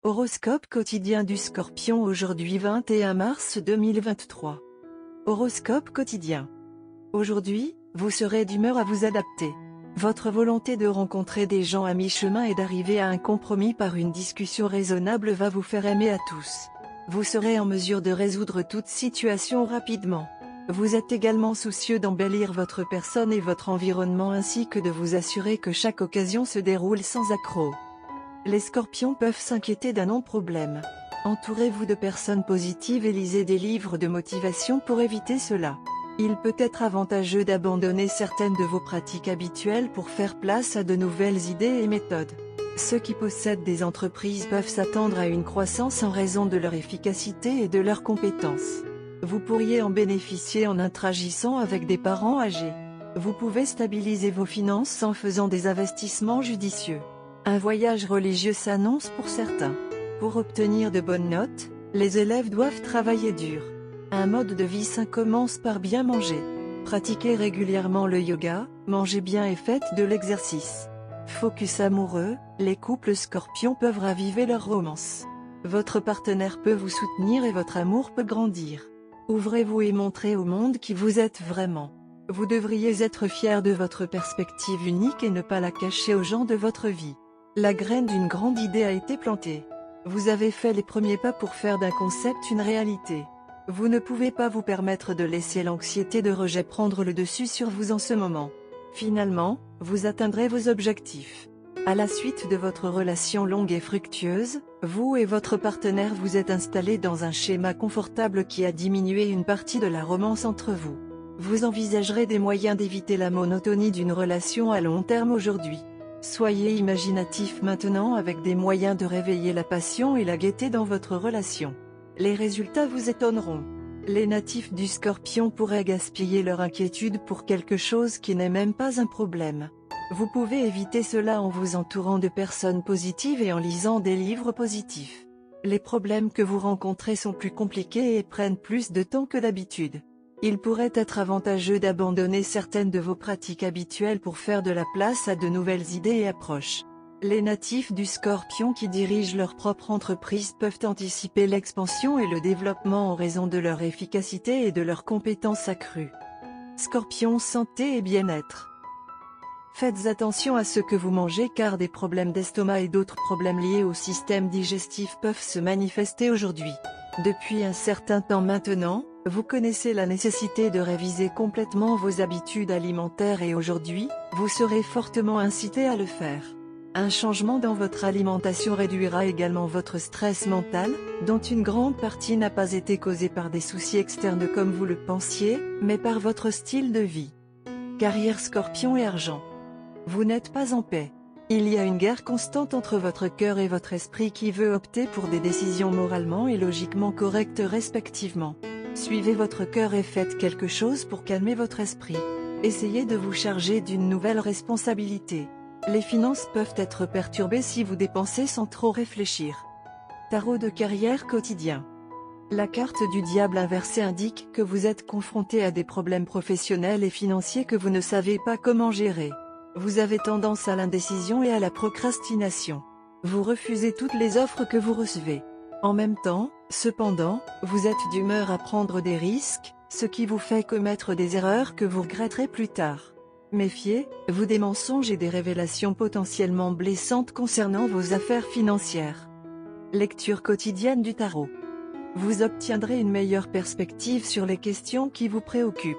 Horoscope quotidien du Scorpion aujourd'hui 21 mars 2023. Horoscope quotidien. Aujourd'hui, vous serez d'humeur à vous adapter. Votre volonté de rencontrer des gens à mi-chemin et d'arriver à un compromis par une discussion raisonnable va vous faire aimer à tous. Vous serez en mesure de résoudre toute situation rapidement. Vous êtes également soucieux d'embellir votre personne et votre environnement ainsi que de vous assurer que chaque occasion se déroule sans accroc. Les scorpions peuvent s'inquiéter d'un non-problème. Entourez-vous de personnes positives et lisez des livres de motivation pour éviter cela. Il peut être avantageux d'abandonner certaines de vos pratiques habituelles pour faire place à de nouvelles idées et méthodes. Ceux qui possèdent des entreprises peuvent s'attendre à une croissance en raison de leur efficacité et de leurs compétences. Vous pourriez en bénéficier en interagissant avec des parents âgés. Vous pouvez stabiliser vos finances en faisant des investissements judicieux. Un voyage religieux s'annonce pour certains. Pour obtenir de bonnes notes, les élèves doivent travailler dur. Un mode de vie sain commence par bien manger. Pratiquez régulièrement le yoga, mangez bien et faites de l'exercice. Focus amoureux, les couples scorpions peuvent raviver leur romance. Votre partenaire peut vous soutenir et votre amour peut grandir. Ouvrez-vous et montrez au monde qui vous êtes vraiment. Vous devriez être fier de votre perspective unique et ne pas la cacher aux gens de votre vie. La graine d'une grande idée a été plantée. Vous avez fait les premiers pas pour faire d'un concept une réalité. Vous ne pouvez pas vous permettre de laisser l'anxiété de rejet prendre le dessus sur vous en ce moment. Finalement, vous atteindrez vos objectifs. À la suite de votre relation longue et fructueuse, vous et votre partenaire vous êtes installés dans un schéma confortable qui a diminué une partie de la romance entre vous. Vous envisagerez des moyens d'éviter la monotonie d'une relation à long terme aujourd'hui. Soyez imaginatif maintenant avec des moyens de réveiller la passion et la gaieté dans votre relation. Les résultats vous étonneront. Les natifs du Scorpion pourraient gaspiller leur inquiétude pour quelque chose qui n'est même pas un problème. Vous pouvez éviter cela en vous entourant de personnes positives et en lisant des livres positifs. Les problèmes que vous rencontrez sont plus compliqués et prennent plus de temps que d'habitude. Il pourrait être avantageux d'abandonner certaines de vos pratiques habituelles pour faire de la place à de nouvelles idées et approches. Les natifs du Scorpion qui dirigent leur propre entreprise peuvent anticiper l'expansion et le développement en raison de leur efficacité et de leurs compétences accrues. Scorpion santé et bien-être. Faites attention à ce que vous mangez car des problèmes d'estomac et d'autres problèmes liés au système digestif peuvent se manifester aujourd'hui. Depuis un certain temps maintenant, vous connaissez la nécessité de réviser complètement vos habitudes alimentaires et aujourd'hui, vous serez fortement incité à le faire. Un changement dans votre alimentation réduira également votre stress mental, dont une grande partie n'a pas été causée par des soucis externes comme vous le pensiez, mais par votre style de vie. Carrière Scorpion et argent. Vous n'êtes pas en paix. Il y a une guerre constante entre votre cœur et votre esprit qui veut opter pour des décisions moralement et logiquement correctes respectivement. Suivez votre cœur et faites quelque chose pour calmer votre esprit. Essayez de vous charger d'une nouvelle responsabilité. Les finances peuvent être perturbées si vous dépensez sans trop réfléchir. Tarot de carrière quotidien. La carte du diable inversé indique que vous êtes confronté à des problèmes professionnels et financiers que vous ne savez pas comment gérer. Vous avez tendance à l'indécision et à la procrastination. Vous refusez toutes les offres que vous recevez. En même temps, cependant, vous êtes d'humeur à prendre des risques, ce qui vous fait commettre des erreurs que vous regretterez plus tard. Méfiez-vous des mensonges et des révélations potentiellement blessantes concernant vos affaires financières. Lecture quotidienne du tarot. Vous obtiendrez une meilleure perspective sur les questions qui vous préoccupent.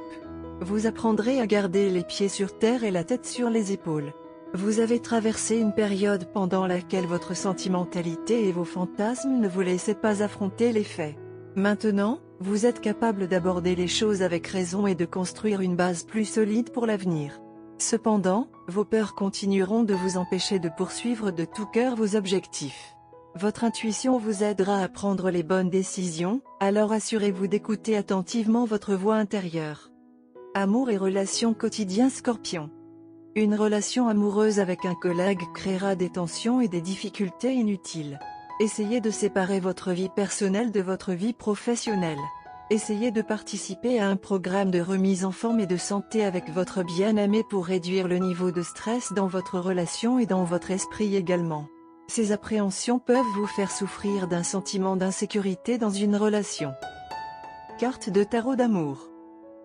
Vous apprendrez à garder les pieds sur terre et la tête sur les épaules. Vous avez traversé une période pendant laquelle votre sentimentalité et vos fantasmes ne vous laissaient pas affronter les faits. Maintenant, vous êtes capable d'aborder les choses avec raison et de construire une base plus solide pour l'avenir. Cependant, vos peurs continueront de vous empêcher de poursuivre de tout cœur vos objectifs. Votre intuition vous aidera à prendre les bonnes décisions, alors assurez-vous d'écouter attentivement votre voix intérieure. Amour et relations quotidiens Scorpion. Une relation amoureuse avec un collègue créera des tensions et des difficultés inutiles. Essayez de séparer votre vie personnelle de votre vie professionnelle. Essayez de participer à un programme de remise en forme et de santé avec votre bien-aimé pour réduire le niveau de stress dans votre relation et dans votre esprit également. Ces appréhensions peuvent vous faire souffrir d'un sentiment d'insécurité dans une relation. Carte de tarot d'amour.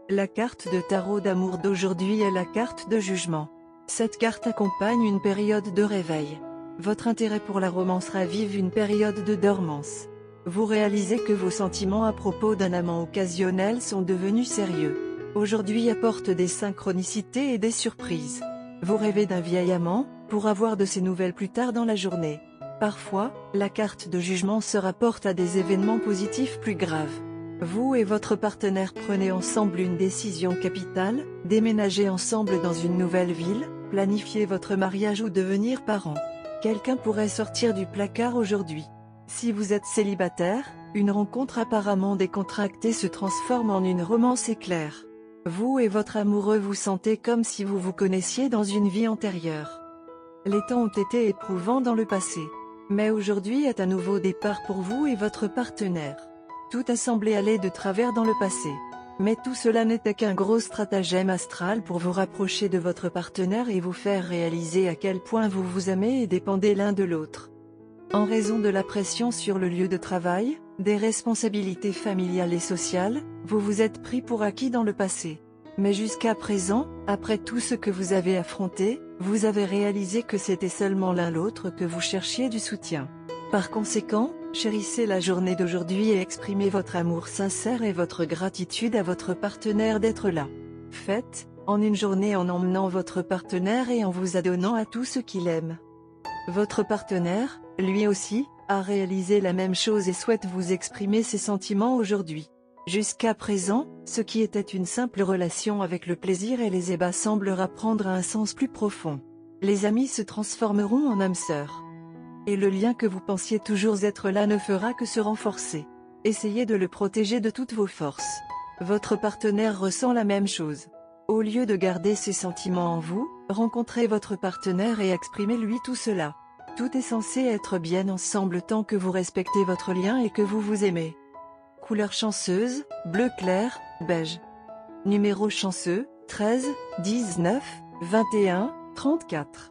La carte de tarot d'amour d'aujourd'hui est la carte de jugement. Cette carte accompagne une période de réveil. Votre intérêt pour la romance ravive une période de dormance. Vous réalisez que vos sentiments à propos d'un amant occasionnel sont devenus sérieux. Aujourd'hui apporte des synchronicités et des surprises. Vous rêvez d'un vieil amant, pour avoir de ces nouvelles plus tard dans la journée. Parfois, la carte de jugement se rapporte à des événements positifs plus graves. Vous et votre partenaire prenez ensemble une décision capitale, déménagez ensemble dans une nouvelle ville, planifiez votre mariage ou devenir parent. Quelqu'un pourrait sortir du placard aujourd'hui. Si vous êtes célibataire, une rencontre apparemment décontractée se transforme en une romance éclair. Vous et votre amoureux vous sentez comme si vous vous connaissiez dans une vie antérieure. Les temps ont été éprouvants dans le passé. Mais aujourd'hui est un nouveau départ pour vous et votre partenaire. Tout a semblé aller de travers dans le passé. Mais tout cela n'était qu'un gros stratagème astral pour vous rapprocher de votre partenaire et vous faire réaliser à quel point vous vous aimez et dépendez l'un de l'autre. En raison de la pression sur le lieu de travail, des responsabilités familiales et sociales, vous vous êtes pris pour acquis dans le passé. Mais jusqu'à présent, après tout ce que vous avez affronté, vous avez réalisé que c'était seulement l'un l'autre que vous cherchiez du soutien. Par conséquent, chérissez la journée d'aujourd'hui et exprimez votre amour sincère et votre gratitude à votre partenaire d'être là. Faites, en une journée en emmenant votre partenaire et en vous adonnant à tout ce qu'il aime. Votre partenaire, lui aussi, a réalisé la même chose et souhaite vous exprimer ses sentiments aujourd'hui. Jusqu'à présent, ce qui était une simple relation avec le plaisir et les ébats semblera prendre un sens plus profond. Les amis se transformeront en âmes sœurs. Et le lien que vous pensiez toujours être là ne fera que se renforcer. Essayez de le protéger de toutes vos forces. Votre partenaire ressent la même chose. Au lieu de garder ces sentiments en vous, rencontrez votre partenaire et exprimez-lui tout cela. Tout est censé être bien ensemble tant que vous respectez votre lien et que vous vous aimez. Couleur chanceuse, bleu clair, beige. Numéro chanceux, 13, 19, 21, 34.